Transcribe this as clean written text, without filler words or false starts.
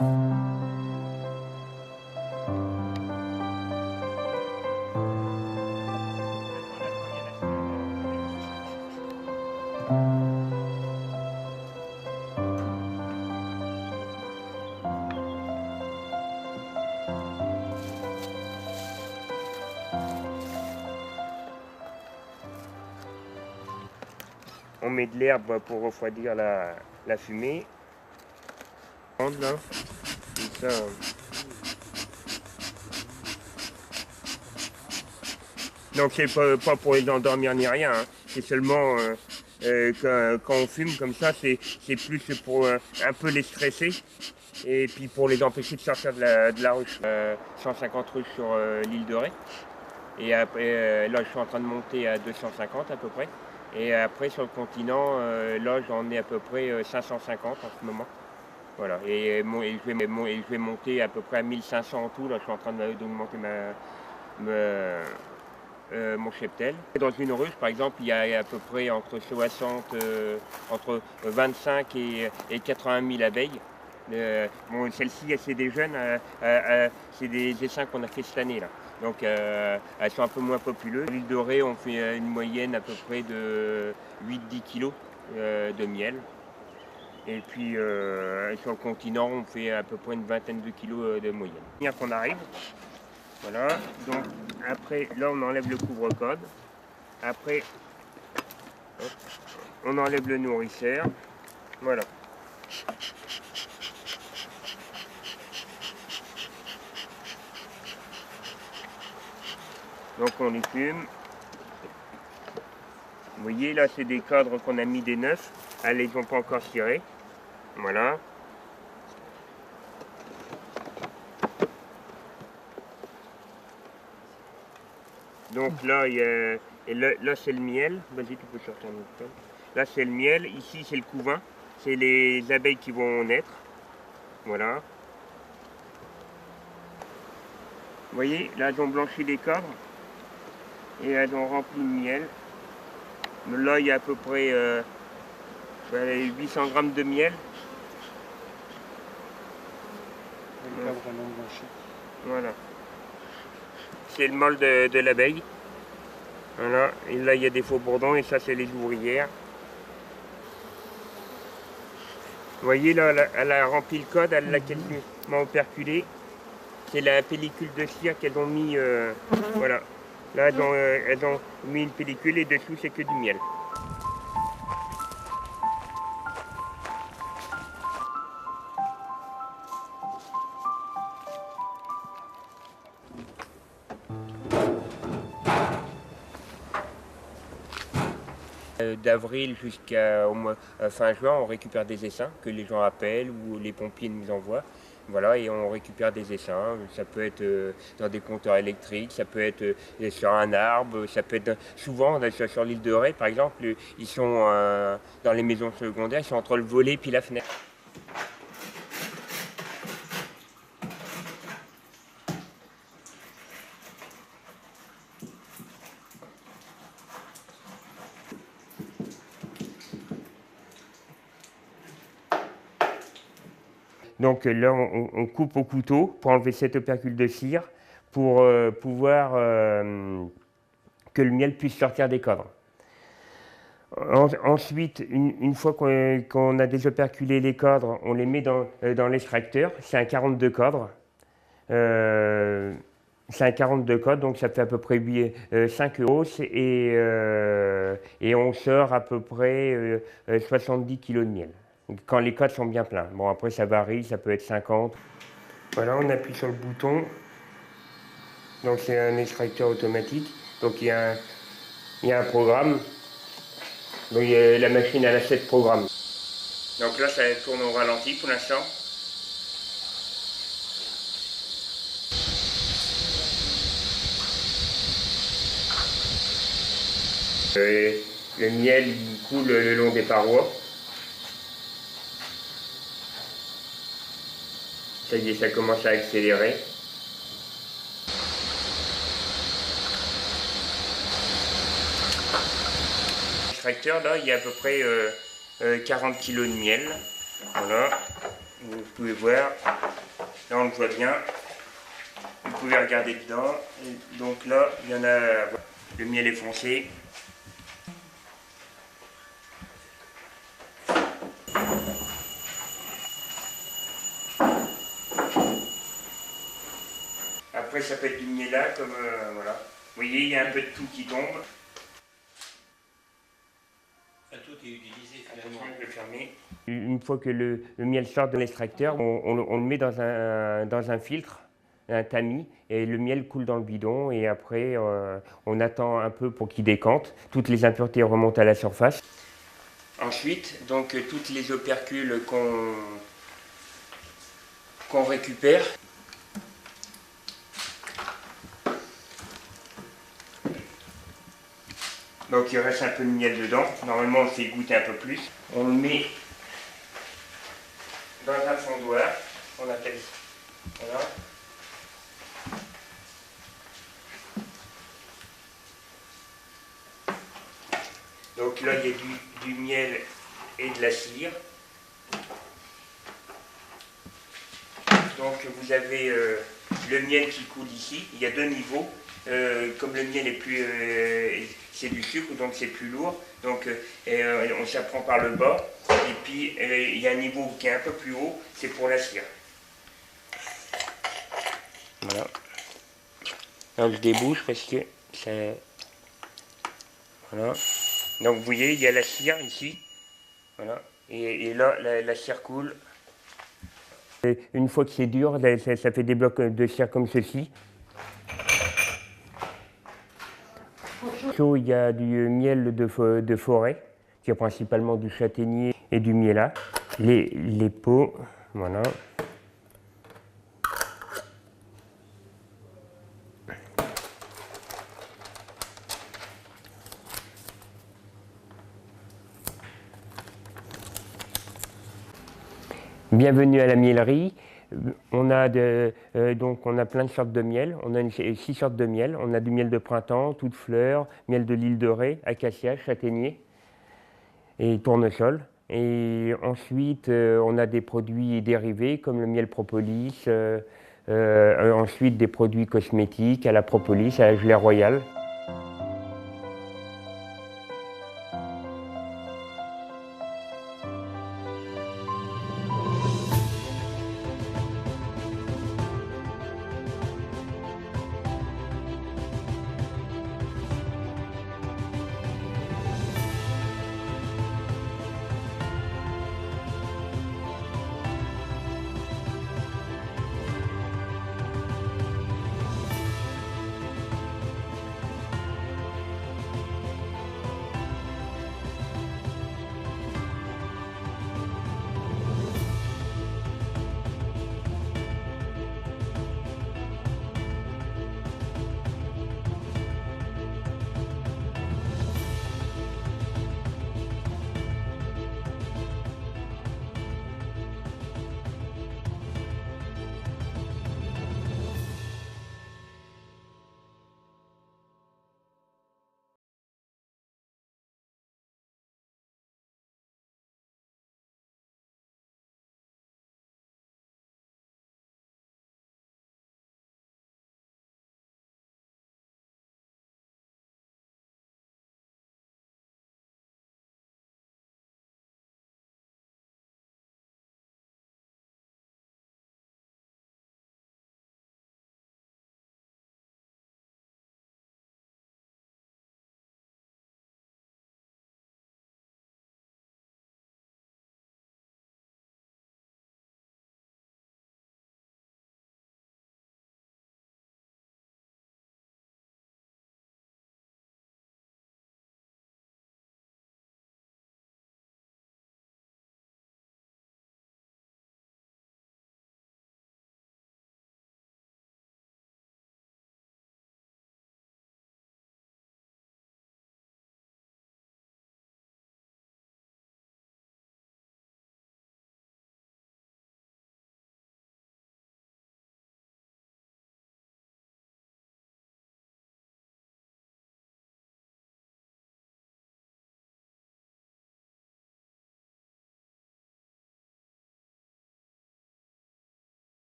On met de l'herbe pour refroidir la fumée. Là. Et ça, donc c'est pas pour les endormir ni rien, hein. C'est seulement quand on fume comme ça, c'est plus pour un peu les stresser et puis pour les empêcher de sortir de la ruche. 150 ruches sur l'île de Ré. Et après, là je suis en train de monter à 250 à peu près. Et après sur le continent, là j'en ai à peu près 550 en ce moment. Voilà. Et je vais monter à peu près à 1500 en tout. Là je suis en train d'augmenter mon cheptel. Dans une ruche, par exemple, il y a à peu près entre entre 25 et 80 000 abeilles. Bon, celle-ci, c'est des jeunes, c'est des essaims qu'on a fait cette année là. Donc elles sont un peu moins populeuses. À l'île de Ré, on fait une moyenne à peu près de 8-10 kg de miel. Et puis sur le continent, on fait à peu près une vingtaine de kilos de moyenne. Bien qu'on arrive. Voilà, donc après, là on enlève le couvre-code. Après, hop, on enlève le nourrisseur. Voilà. Donc on les fume. Vous voyez, là c'est des cadres qu'on a mis des neufs. Elles les ont pas encore tirés. Voilà. Donc là, là c'est le miel. Vas-y, tu peux sortir un autre. Là c'est le miel. Ici c'est le couvain. C'est les abeilles qui vont naître. Voilà. Vous voyez, là elles ont blanchi les cadres. Et elles ont rempli le miel. Là il y a à peu près 800 grammes de miel. Voilà. C'est le mâle de l'abeille. Voilà. Et là il y a des faux bourdons et ça c'est les ouvrières. Vous voyez là, elle a rempli le code, elle l'a quasiment operculé. C'est la pellicule de cire qu'elles ont mis. Voilà. Là elles ont mis une pellicule et dessous c'est que du miel. D'avril jusqu'à fin juin, on récupère des essaims que les gens appellent ou les pompiers nous envoient. Voilà, et on récupère des essaims. Ça peut être dans des compteurs électriques, ça peut être sur un arbre, ça peut être souvent sur l'île de Ré, par exemple, ils sont dans les maisons secondaires, ils sont entre le volet et la fenêtre. Donc là, on coupe au couteau pour enlever cet opercule de cire pour pouvoir que le miel puisse sortir des cadres. Ensuite, une fois qu'on a désoperculé les cadres, on les met dans l'extracteur. C'est un 42 cadres. C'est un 42 cadres, donc ça fait à peu près 5 hausses et on sort à peu près 70 kg de miel. Quand les cadres sont bien pleins. Bon, après ça varie, ça peut être 50. Voilà, on appuie sur le bouton. Donc c'est un extracteur automatique. Donc il y a un programme. Donc la machine elle a 7 programmes. Donc là ça tourne au ralenti pour l'instant. Le miel il coule le long des parois. Ça y est, ça commence à accélérer. L'extracteur, là, il y a à peu près 40 kg de miel. Voilà. Vous pouvez voir, là on le voit bien. Vous pouvez regarder dedans. Et donc là, il y en a, le miel est foncé. Après, ça peut être du miel là, comme voilà. Vous voyez, il y a un peu de tout qui tombe. Tout est utilisé Attention, finalement. je vais fermer. Une fois que le miel sort de l'extracteur, on le met dans un filtre, un tamis, et le miel coule dans le bidon. Et après, on attend un peu pour qu'il décante. Toutes les impuretés remontent à la surface. Ensuite, donc toutes les opercules qu'on récupère. Donc il reste un peu de miel dedans. Normalement, on le fait goûter un peu plus. On le met dans un fondoir. On appelle ça. Voilà. Donc là, il y a du miel et de la cire. Donc vous avez le miel qui coule ici. Il y a deux niveaux. Comme le miel est plus, c'est du sucre, donc c'est plus lourd. Donc on s'apprend par le bas. Et puis il y a un niveau qui est un peu plus haut, c'est pour la cire. Voilà. Alors je débouche parce que ça. Voilà. Donc vous voyez, il y a la cire ici. Voilà. Et là, la cire coule. Et une fois que c'est dur, ça fait des blocs de cire comme ceci. Il y a du miel de forêt, qui est principalement du châtaignier et du miela. Les pots, voilà. Bienvenue à la miellerie. On a plein de sortes de miel. On a 6 sortes de miel. On a du miel de printemps, toute fleur, miel de l'île de Ré, acacia, châtaignier et tournesol. Et ensuite, on a des produits dérivés comme le miel propolis. Ensuite, des produits cosmétiques à la propolis, à la gelée royale.